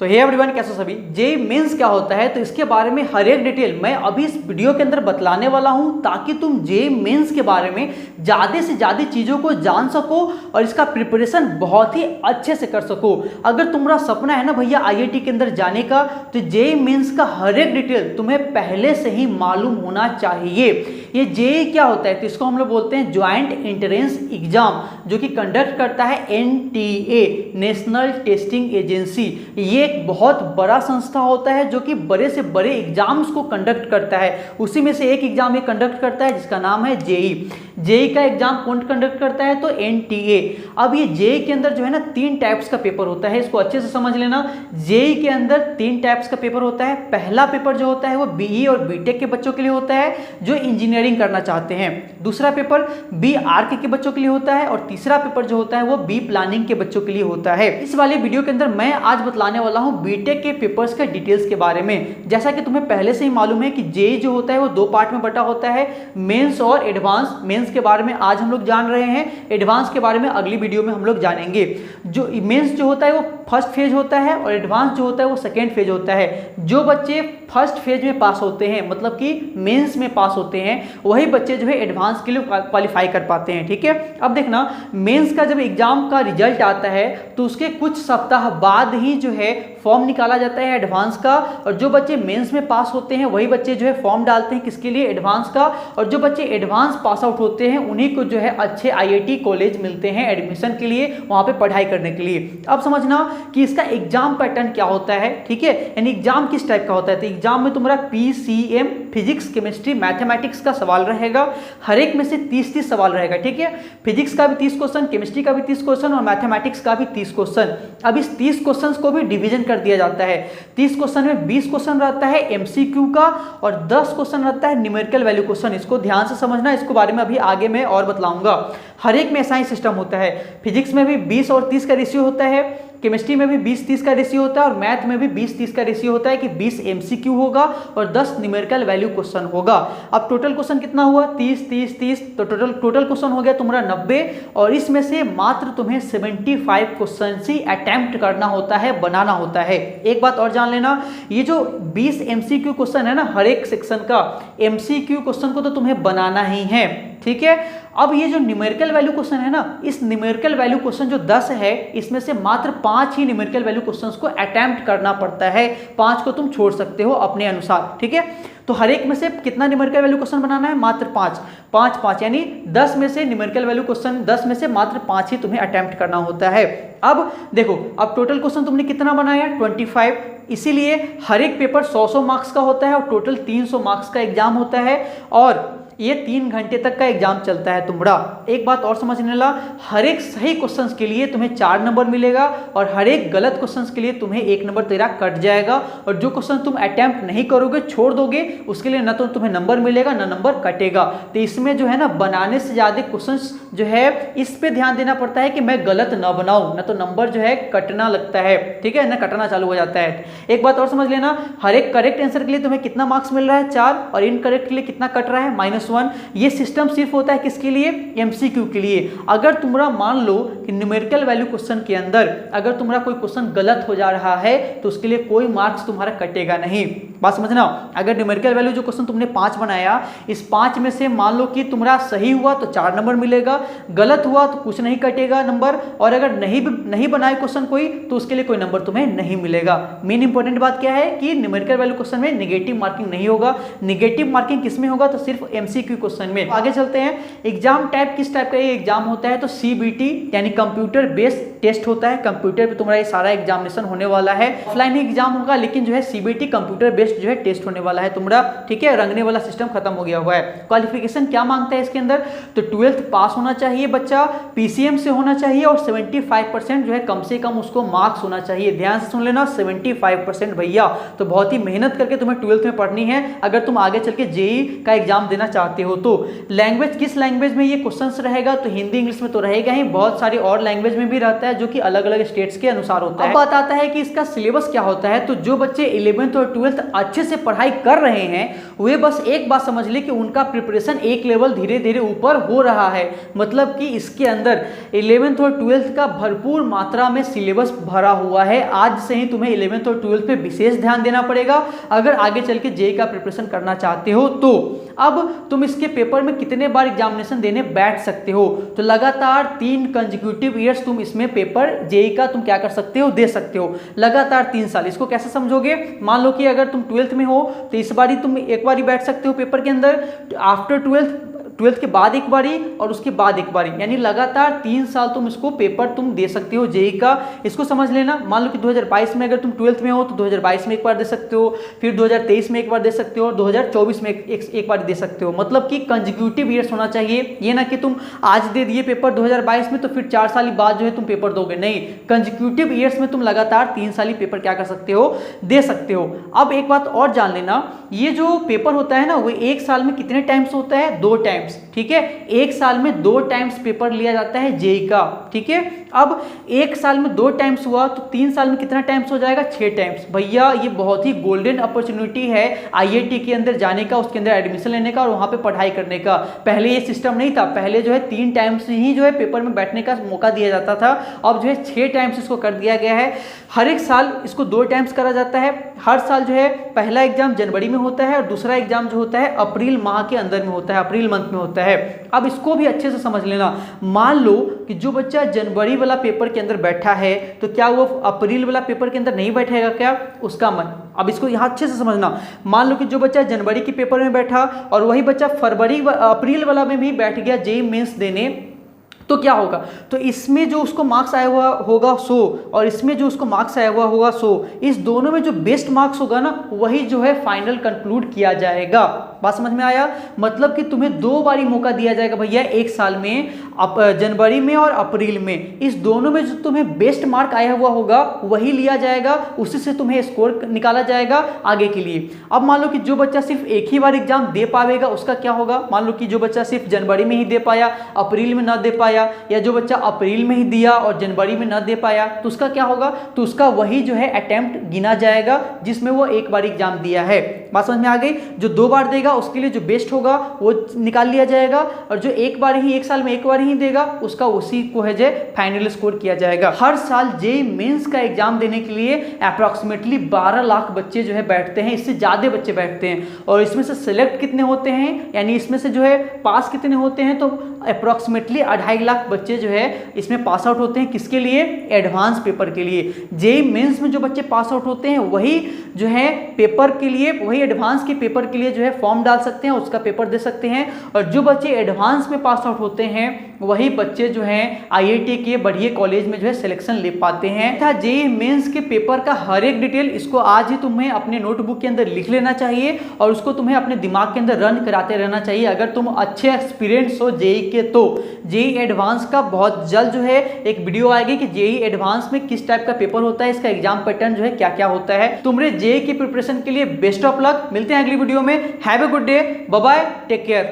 तो hey everyone, कैसे सभी। जेईई मेंस क्या होता है तो इसके बारे में हर एक डिटेल मैं अभी इस वीडियो के अंदर बतलाने वाला हूं, ताकि तुम जेईई मेंस के बारे में ज़्यादा से ज़्यादा चीज़ों को जान सको और इसका प्रिपरेशन बहुत ही अच्छे से कर सको। अगर तुम्हारा सपना है ना भैया आईआईटी के अंदर जाने का, तो जेईई मेंस का हर एक डिटेल तुम्हें पहले से ही मालूम होना चाहिए। ये जेईई क्या होता है तो इसको हम लोग बोलते हैं ज्वाइंट एंट्रेंस एग्जाम, जो कि कंडक्ट करता है एनटीए, नेशनल टेस्टिंग एजेंसी। ये एक बहुत बड़ा संस्था होता है जो कि बड़े से बड़े एग्जाम्स को कंडक्ट करता है। उसी में से एक एग्जाम ये कंडक्ट करता है जिसका नाम है जेईई। जेईई का एग्जाम कौन कंडक्ट करता है तो एनटीए। अब ये जेईई के अंदर जो है ना 3 टाइप्स का पेपर होता है, इसको अच्छे से समझ लेना। जेईई के अंदर 3 टाइप्स का पेपर होता है। पहला पेपर जो होता है वो बीई और बीटेक के बच्चों के लिए होता है जो इंजीनियरिंग करना चाहते हैं। दूसरा पेपर बी आर्क के बच्चों के लिए होता है और तीसरा पेपर जो होता है वो बी प्लानिंग के बच्चों के लिए होता है। इस वाले वीडियो के अंदर मैं आज बतलाने वाला हूं बीटेक के पेपर्स के डिटेल्स के बारे में। जैसा कि तुम्हें पहले से ही मालूम है कि जेईई जो होता है वो 2 पार्ट में बटा होता है, मेंस और एडवांस। मेंस के बारे में आज हम लोग जान रहे हैं, एडवांस के बारे में अगली वीडियो में हम लोग जानेंगे। जो मेंस जो होता है वो फर्स्ट फेज होता है और एडवांस जो होता है वो सेकेंड फेज होता है। जो बच्चे फर्स्ट फेज में पास होते हैं, मतलब कि मेंस में पास होते हैं, वही बच्चे जो है एडवांस के लिए क्वालिफाई कर पाते हैं। ठीक है, अब देखना, मेंस का जब एग्जाम का रिजल्ट आता है तो उसके कुछ सप्ताह बाद ही जो है फॉर्म निकाला जाता है एडवांस का। और जो बच्चे मेंस में पास होते हैं वही बच्चे जो है फॉर्म डालते हैं किसके लिए, एडवांस का। और जो बच्चे एडवांस पास आउट होते हैं उन्हीं को जो है अच्छे आईआईटी कॉलेज मिलते हैं एडमिशन के लिए, वहां पे पढ़ाई करने के लिए। अब समझना कि इसका एग्जाम पैटर्न क्या होता है। ठीक है, यानी एग्जाम किस टाइप का होता है तो एग्जाम में तुम्हारा पीसीएम, फिजिक्स, केमिस्ट्री, मैथमेटिक्स का सवाल रहेगा। हर एक में से 30-30 सवाल रहेगा। ठीक है, फिजिक्स का भी 30 क्वेश्चन, केमिस्ट्री का भी 30 क्वेश्चन और मैथमेटिक्स का भी 30 क्वेश्चन। अब इस 30 क्वेश्चन को भी डिवीजन कर दिया जाता है। 30 क्वेश्चन में 20 क्वेश्चन रहता है एमसीक्यू का और 10 क्वेश्चन रहता है न्यूमेरिकल वैल्यू क्वेश्चन। इसको ध्यान से समझना, इसको बारे में अभी आगे मैं और बतलाऊंगा। हर एक में ऐसा ही सिस्टम होता है। फिजिक्स में भी 20 और 30 का रेशियो होता है, केमिस्ट्री में भी 20-30 का रेशियो होता है और मैथ में भी 20-30 का रेशियो होता है कि 20 एमसीक्यू होगा और 10 न्यूमेरिकल वैल्यू क्वेश्चन होगा। अब टोटल क्वेश्चन कितना हुआ, 30-30-30, तो टोटल क्वेश्चन हो गया तुम्हारा 90। और इसमें से मात्र तुम्हें 75 क्वेश्चन ही अटेम्प्ट करना होता है, बनाना होता है। एक बात और जान लेना, ये जो 20 एमसीक्यू क्वेश्चन है ना, हर एक सेक्शन का एमसीक्यू क्वेश्चन को तो तुम्हें बनाना ही है। ठीक है, अब ये जो न्यूमेरिकल वैल्यू क्वेश्चन है ना, इस न्यूमेरिकल वैल्यू क्वेश्चन जो 10 है, इसमें से मात्र 5 ही न्यूमेरिकल वैल्यू क्वेश्चंस को अटेम्प्ट करना पड़ता है। 5 को तुम छोड़ सकते हो अपने अनुसार। ठीक है, तो हर एक में से कितना न्यूमेरिकल वैल्यू क्वेश्चन बनाना है, मात्र 5 यानी 10 में से न्यूमेरिकल वैल्यू क्वेश्चन 10 में से मात्र 5 ही तुम्हें अटेम्प्ट करना होता है। अब देखो, अब टोटल क्वेश्चन तुमने कितना बनाया, 25। इसीलिए हर एक पेपर 100 मार्क्स का होता है और टोटल 300 मार्क्स का एग्जाम होता है और ये 3 घंटे तक का एग्जाम चलता है तुम्हारा। एक बात और समझने ला, हर एक सही क्वेश्चंस के लिए तुम्हें 4 नंबर मिलेगा और हर एक गलत क्वेश्चंस के लिए तुम्हें 1 नंबर तेरा कट जाएगा। और जो क्वेश्चन तुम अटेम्प्ट नहीं करोगे, छोड़ दोगे, उसके लिए ना तो तुम्हें नंबर मिलेगा ना नंबर कटेगा। तो इसमें जो है ना, बनाने से ज्यादा क्वेश्चंस जो है इस पे ध्यान देना पड़ता है कि मैं गलत ना बनाऊं, ना तो नंबर जो है कटना लगता है। ठीक है, ना कटना चालू हो जाता है। एक बात और समझ लेना, हर एक करेक्ट आंसर के लिए तुम्हें कितना मार्क्स मिल रहा है, 4, और इनकरेक्ट के लिए कितना कट रहा है, -1। ये सिस्टम सिर्फ होता है किसके लिए, एमसीक्यू के लिए। अगर तुम्हारा मान लो कि न्यूमेरिकल वैल्यू क्वेश्चन के अंदर अगर तुम्हारा कोई क्वेश्चन गलत हो जा रहा है तो उसके लिए कोई मार्क्स तुम्हारा कटेगा नहीं। बात समझना, अगर न्यूमेरिकल वैल्यू जो क्वेश्चन तुमने 5 बनाया, इस 5 में से मान लो कि तुम्हारा सही हुआ तो 4 नंबर मिलेगा, गलत हुआ तो कुछ नहीं कटेगा नंबर, और अगर नहीं बनाए क्वेश्चन कोई तो उसके लिए कोई नंबर तुम्हें नहीं मिलेगा। मेन इंपॉर्टेंट बात क्या है कि न्यूमेरिकल वैल्यू क्वेश्चन में नेगेटिव मार्किंग नहीं होगा। नेगेटिव मार्किंग किसमें होगा तो सिर्फ एमसीक्यू क्वेश्चन में। आगे चलते हैं, एग्जाम टाइप किस टाइप का ये एग्जाम होता है तो सीबीटी यानी कंप्यूटर बेस्ड टेस्ट होता है। कंप्यूटर पे तुम्हारा ये सारा एग्जामिनेशन होने वाला है। ऑफलाइन ही एग्जाम होगा, लेकिन जो है सीबीटी कंप्यूटर बेस्ड जो है टेस्ट होने वाला है तुम्हारा। ठीक है, रंगने वाला सिस्टम खत्म हो गया हुआ है। क्वालिफिकेशन क्या मांगता है इसके अंदर तो 12th पास होना चाहिए बच्चा, पीसीएम से होना चाहिए और 75% जो है कम से कम उसको मार्क्स होना चाहिए। ध्यान से सुन लेना, 75% भैया। तो बहुत ही मेहनत करके तुम्हें 12th में पढ़नी है अगर तुम आगे चल के जेईई का एग्जाम देना चाहते चाहते हो तो। लैंग्वेज, किस लैंग्वेज में ये क्वेश्चंस रहेगा, तो हिंदी इंग्लिश में तो रहेगा ही, बहुत सारी और लैंग्वेज में भी रहता है जो कि अलग अलग स्टेट्स के अनुसार होता है। अब बात आता है कि इसका सिलेबस क्या होता है। तो जो बच्चे 11th और 12th अच्छे से पढ़ाई कर रहे हैं वे बस एक बात समझ ले कि उनका प्रिपरेशन एक लेवल धीरे धीरे ऊपर हो रहा है। मतलब कि इसके अंदर 11th और 12th का भरपूर मात्रा में सिलेबस भरा हुआ है। आज से ही तुम्हें 11th और 12th पे विशेष ध्यान देना पड़ेगा अगर आगे चल के जेईई का प्रिपरेशन करना चाहते हो तो। अब तुम इसके पेपर में कितने बार एग्जामिनेशन देने बैठ सकते हो, तो लगातार 3 कंसेक्यूटिव ईयर्स तुम इसमें पेपर जेईई का तुम क्या कर सकते हो, दे सकते हो, लगातार 3 साल। इसको कैसे समझोगे, मान लो कि अगर तुम 12th में हो तो इस बार ही तुम एक बार ही बैठ सकते हो पेपर के अंदर, आफ्टर 12th के बाद एक बारी और उसके बाद एक बारी, यानी लगातार 3 साल तुम इसको पेपर तुम दे सकते हो जेईई का। इसको समझ लेना। मान लो कि 2022 में अगर तुम 12th में हो तो 2022 में एक बार दे सकते हो, फिर 2023 में एक बार दे सकते हो और 2024 में एक बार दे सकते हो। मतलब कि कंसेक्यूटिव ईयर्स होना चाहिए, ये ना कि तुम आज दे दिए पेपर 2022 में तो फिर 4 साल बाद जो है तुम पेपर दोगे, नहीं, कंसेक्यूटिव ईयर्स में तुम लगातार 3 साल ही पेपर क्या कर सकते हो, दे सकते हो। अब एक बात और जान लेना, ये जो पेपर होता है ना वो एक साल में कितने टाइम्स होता है, 2 टाइम्स। ठीक है, एक साल में 2 टाइम्स पेपर लिया जाता है जेईई का। ठीक है, अब एक साल में 2 टाइम्स हुआ तो 3 साल में कितना टाइम्स हो जाएगा, 6 टाइम्स। भैया ये बहुत ही गोल्डन अपॉर्चुनिटी है आईआईटी के अंदर जाने का, उसके अंदर एडमिशन लेने का और वहां पे पढ़ाई करने का। पहले ये सिस्टम नहीं था, पहले जो है 3 टाइम्स ही जो है पेपर में बैठने का मौका दिया जाता था। अब जो है 6 टाइम्स इसको कर दिया गया है। हर एक साल इसको 2 टाइम्स करा जाता है। हर साल जो है पहला एग्जाम जनवरी में होता है और दूसरा एग्जाम जो होता है अप्रैल माह के अंदर में होता है, अप्रैल मंथ में होता है। अब इसको भी अच्छे से समझ लेना। मान लो कि जो बच्चा जनवरी वाला पेपर के अंदर बैठा है तो क्या वो अप्रैल वाला पेपर के अंदर नहीं बैठेगा क्या, उसका मन। अब इसको यहां अच्छे से समझना। मान लो कि जो बच्चा जनवरी के पेपर में बैठा और वही बच्चा अप्रैल वाला में भी बैठ गया जेईई मेंस देने, तो क्या होगा, तो इसमें जो उसको मार्क्स आया हुआ होगा 100 और इसमें जो उसको मार्क्स आया हुआ होगा 100, इस दोनों में जो बेस्ट मार्क्स होगा ना वही जो है फाइनल कंक्लूड किया जाएगा। बात समझ में आया। मतलब कि तुम्हें 2 बारी मौका दिया जाएगा भैया एक साल में, जनवरी में और अप्रैल में। इस दोनों में जो तुम्हें बेस्ट मार्क आया हुआ होगा वही लिया जाएगा, उसी से तुम्हें स्कोर निकाला जाएगा आगे के लिए। अब मान लो कि जो बच्चा सिर्फ एक ही बार एग्जाम दे पाएगा उसका क्या होगा। मान लो कि जो बच्चा सिर्फ जनवरी में ही दे पाया, अप्रैल में ना दे पाया, या जो बच्चा अप्रैल में ही दिया और जनवरी में ना दे पाया, तो उसका क्या होगा, तो उसका वही जो है अटेम्प्ट गिना जाएगा जिसमें वो एक बार एग्जाम दिया है। बात समझ में आ गई। जो 2 बार देगा उसके लिए जो बेस्ट होगा वो निकाल लिया जाएगा और जो एक बार ही, एक साल में एक बार ही देगा उसका उसी को है जो फाइनल स्कोर किया जाएगा। हर साल जेईई मेंस का एग्जाम देने के लिए अप्रॉक्सीमेटली 12 लाख बच्चे जो है बैठते हैं, इससे ज्यादा बच्चे बैठते हैं। और इसमें से सिलेक्ट कितने होते हैं, यानी इसमें से जो है पास कितने होते हैं, तो अप्रॉक्सीमेटली 2.5 लाख बच्चे जो है इसमें पास आउट होते हैं। किसके लिए, एडवांस पेपर के लिए। जेईई मेंस में जो बच्चे पास आउट होते हैं वही जो है पेपर के लिए, वही एडवांस के पेपर के लिए जो है फॉर्म डाल सकते हैं, उसका पेपर दे सकते हैं। और जो बच्चे एडवांस में पास आउट होते हैं वही बच्चे जो हैं आईआईटी के बढ़िया कॉलेज में जो है सिलेक्शन ले पाते हैं। था जेईई मेंस के पेपर का हर एक डिटेल इसको आज ही तुम्हें अपने नोटबुक के अंदर लिख लेना चाहिए और उसको तुम्हें अपने दिमाग के अंदर रन कराते रहना चाहिए। अगर तुम अच्छे एक्सपीरियंस हो जेईई के तो जेईई एडवांस का बहुत जल्द जो है एक वीडियो आएगी कि जेईई एडवांस में किस टाइप का पेपर होता है, इसका एग्जाम पैटर्न जो है क्या क्या होता है। तुम्हारे जेईई की प्रिपरेशन के लिए बेस्ट ऑफ लक। मिलते हैं अगली वीडियो में। Have a good day, bye bye, take care.